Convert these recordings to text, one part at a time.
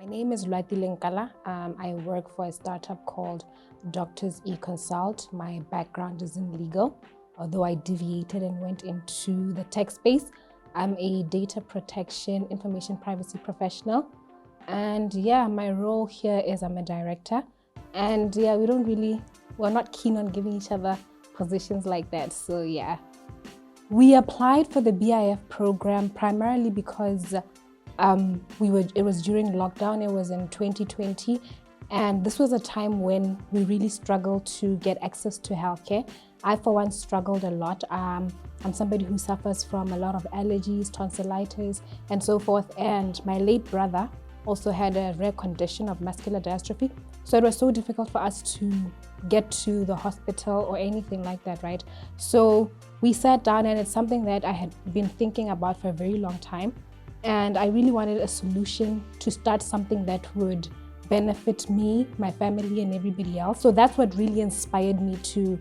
My name is Loatile Nkala. I work for a startup called Doctors eConsult. My background is in legal, although I deviated and went into the tech space. I'm a data protection, information privacy professional. And yeah, my role here is I'm a director. And yeah, we're not keen on giving each other positions like that. So yeah, we applied for the BIF program primarily because it was during lockdown. It was in 2020, and this was a time when we really struggled to get access to healthcare. I, for one, struggled a lot. I'm somebody who suffers from a lot of allergies, tonsillitis, and so forth. And my late brother also had a rare condition of muscular dystrophy. So it was so difficult for us to get to the hospital or anything like that, right? So we sat down, and it's something that I had been thinking about for a very long time. And I really wanted a solution to start something that would benefit me, my family, and everybody else. So that's what really inspired me to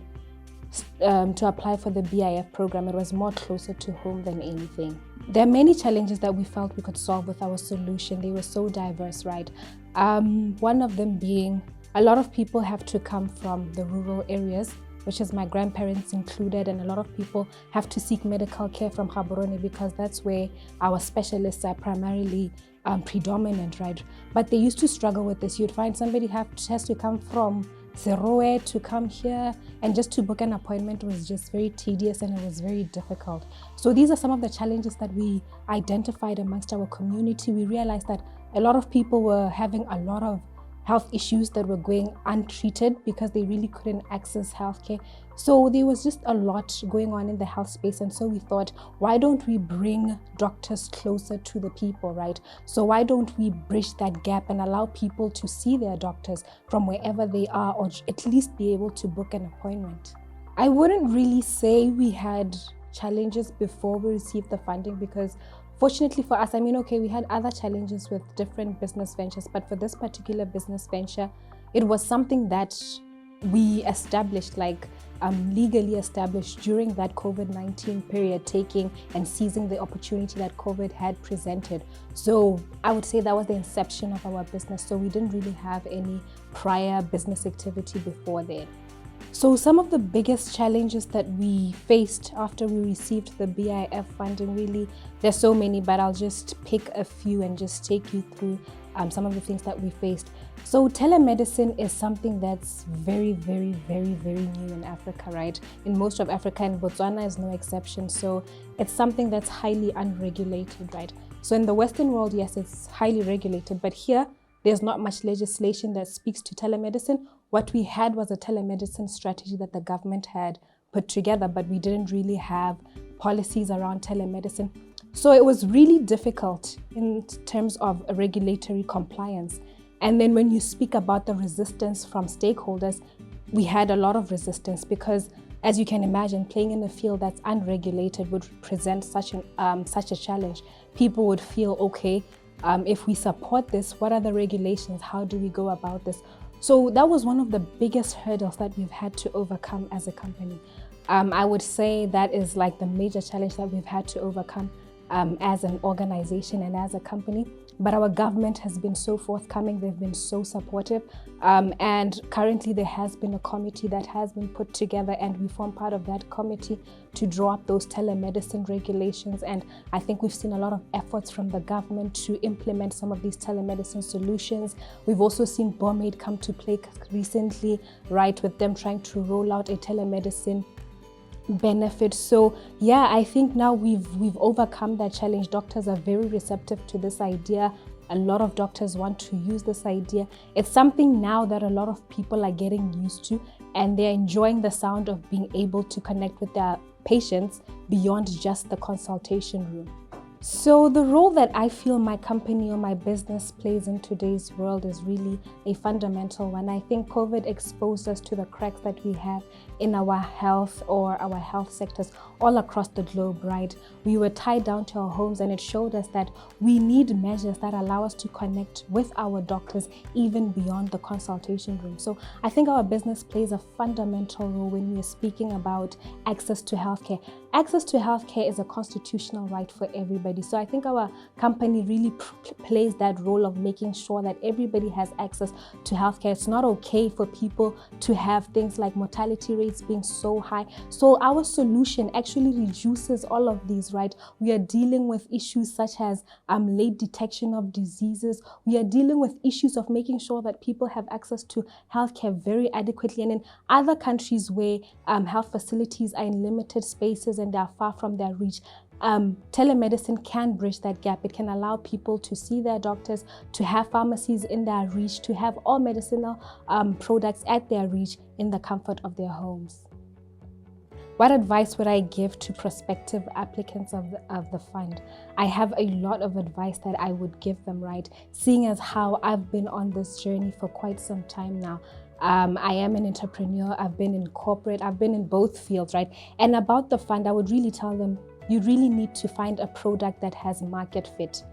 apply for the BIF program. It was more closer to home than anything. There are many challenges that we felt we could solve with our solution. They were so diverse, right? One of them being a lot of people have to come from the rural areas, which is my grandparents included, and a lot of people have to seek medical care from Gaborone because that's where our specialists are primarily predominant, right? But they used to struggle with this. You'd find somebody has to come from Zeroe to come here, and just to book an appointment was just very tedious and it was very difficult. So these are some of the challenges that we identified amongst our community. We realized that a lot of people were having a lot of health issues that were going untreated because they really couldn't access healthcare. So there was just a lot going on in the health space. And so we thought, why don't we bring doctors closer to the people, right? So why don't we bridge that gap and allow people to see their doctors from wherever they are, or at least be able to book an appointment? I wouldn't really say we had challenges before we received the funding, because fortunately for us, we had other challenges with different business ventures, but for this particular business venture, it was something that we established, legally established during that COVID-19 period, taking and seizing the opportunity that COVID had presented. So I would say that was the inception of our business. So we didn't really have any prior business activity before then. So some of the biggest challenges that we faced after we received the BIF funding, really, there's so many, but I'll just pick a few and just take you through some of the things that we faced. So telemedicine is something that's very, very, very, very new in Africa, right? In most of Africa, and Botswana is no exception. So it's something that's highly unregulated, right? So in the Western world, yes, it's highly regulated, but here, there's not much legislation that speaks to telemedicine. What we had was a telemedicine strategy that the government had put together, but we didn't really have policies around telemedicine. So it was really difficult in terms of regulatory compliance. And then when you speak about the resistance from stakeholders, we had a lot of resistance because, as you can imagine, playing in a field that's unregulated would present such a challenge. People would feel, okay, if we support this, what are the regulations? How do we go about this? So that was one of the biggest hurdles that we've had to overcome as a company. I would say that is like the major challenge that we've had to overcome as an organization and as a company. But our government has been so forthcoming. They've been so supportive. And currently there has been a committee that has been put together, and we form part of that committee to draw up those telemedicine regulations. And I think we've seen a lot of efforts from the government to implement some of these telemedicine solutions. We've also seen BOMAID come to play recently, right, with them trying to roll out a telemedicine benefit. So yeah, I think now we've overcome that challenge. Doctors are very receptive to this idea. A lot of doctors want to use this idea. It's something now that a lot of people are getting used to, and they're enjoying the sound of being able to connect with their patients beyond just the consultation room. So the role that I feel my company or my business plays in today's world is really a fundamental one. I think COVID exposed us to the cracks that we have in our health or our health sectors all across the globe, right? We were tied down to our homes, and it showed us that we need measures that allow us to connect with our doctors even beyond the consultation room. So I think our business plays a fundamental role when we are speaking about access to healthcare. Access to healthcare is a constitutional right for everybody. So I think our company really plays that role of making sure that everybody has access to healthcare. It's not okay for people to have things like mortality rates being so high. So our solution actually reduces all of these, right? We are dealing with issues such as late detection of diseases. We are dealing with issues of making sure that people have access to healthcare very adequately. And in other countries where health facilities are in limited spaces and they are far from their reach, telemedicine can bridge that gap. It can allow people to see their doctors, to have pharmacies in their reach, to have all medicinal products at their reach in the comfort of their homes. What advice would I give to prospective applicants of the fund? I have a lot of advice that I would give them, right? Seeing as how I've been on this journey for quite some time now. I am an entrepreneur. I've been in corporate. I've been in both fields, right? And about the fund, I would really tell them, you really need to find a product that has market fit.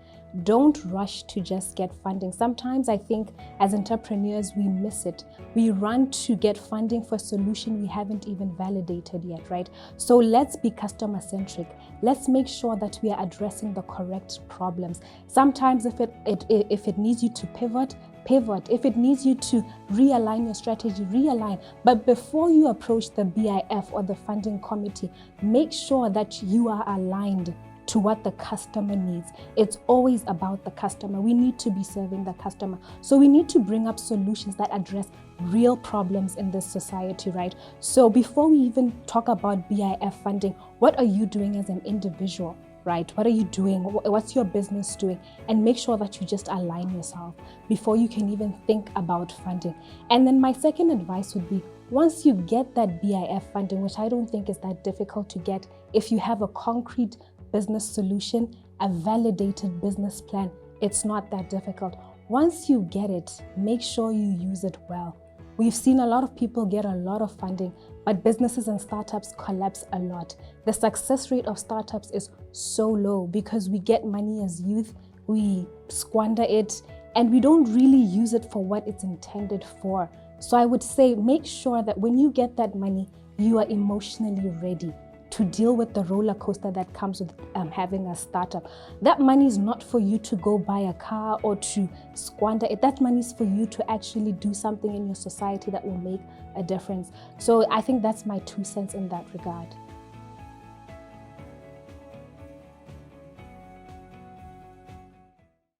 Don't rush to just get funding. Sometimes I think as entrepreneurs, we miss it. We run to get funding for a solution we haven't even validated yet, right? So let's be customer centric. Let's make sure that we are addressing the correct problems. Sometimes if it needs you to pivot. If it needs you to realign your strategy, realign. But before you approach the BIF or the funding committee, make sure that you are aligned to what the customer needs. It's always about the customer. We need to be serving the customer. So we need to bring up solutions that address real problems in this society, right? So before we even talk about BIF funding, what are you doing as an individual? Right? What are you doing? What's your business doing? And make sure that you just align yourself before you can even think about funding. And then my second advice would be, once you get that BIF funding, which I don't think is that difficult to get, if you have a concrete business solution, a validated business plan, it's not that difficult. Once you get it, make sure you use it well. We've seen a lot of people get a lot of funding, but businesses and startups collapse a lot. The success rate of startups is so low because we get money as youth, we squander it, and we don't really use it for what it's intended for. So I would say, make sure that when you get that money, you are emotionally ready to deal with the roller coaster that comes with having a startup. That money is not for you to go buy a car or to squander it. That money is for you to actually do something in your society that will make a difference. So I think that's my 2 cents in that regard.